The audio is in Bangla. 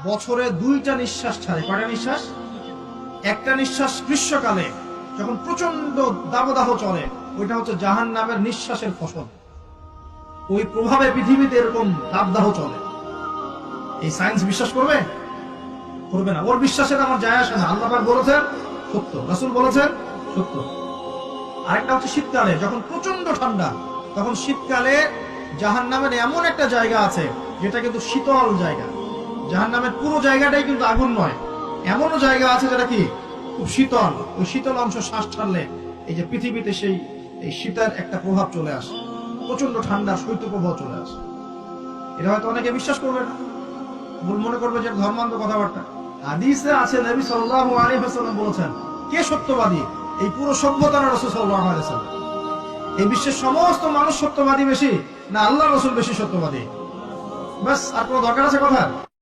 বছরে 2টা নিঃশ্বাস ছাড়ে। কয়টা নিঃশ্বাস? একটা নিঃশ্বাস গ্রীষ্মকালে যখন প্রচন্ড দাবদাহ চলে, ওইটা হচ্ছে জাহান্নামের নিঃশ্বাসের ফসল। ওই প্রভাবে পৃথিবীতে এরকম দাবদাহ চলে। এই সায়েন্স বিশ্বাস করবে? করবে না। ওর বিশ্বাসের আমার যায় আসে না। আল্লাহ পাক বলেছেন সত্য, রাসূল বলেছেন সত্য। আরেকটা হচ্ছে শীতকালে যখন প্রচন্ড ঠান্ডা, তখন শীতকালে জাহান্নামের এমন একটা জায়গা আছে যেটা কিন্তু শীতল জায়গা। জাহান্নামের পুরো জায়গাটাই কিন্তু আগুন নয়, এমনও জায়গা আছে যেটা কি খুব শীতল। ওই শীতল অংশ শ্বাস ছাড়লে এই যে পৃথিবীতে সেই এই শীতের একটা প্রভাব চলে আসে, প্রচন্ড ঠান্ডা শৈত্যপ্রবাহ চলে আসে। এটা হয়তো অনেকে বিশ্বাস করবে না, মনে করবে যে ধর্মান্ধ কথাবার্তা। হাদিসে আছে নবী সাল্লাল্লাহু আলাইহি ওয়াসাল্লাম বলেছেন, কে সত্যবাদী? এই পুরো সভ্যতা না রাসূল সাল্লাল্লাহু আলাইহি ওয়াসাল্লাম? এই বিশ্বের সমস্ত মানুষ সত্যবাদী বেশি না আল্লাহ রাসূল বেশি সত্যবাদী? বাস, আর কোনো দরকার আছে কথা?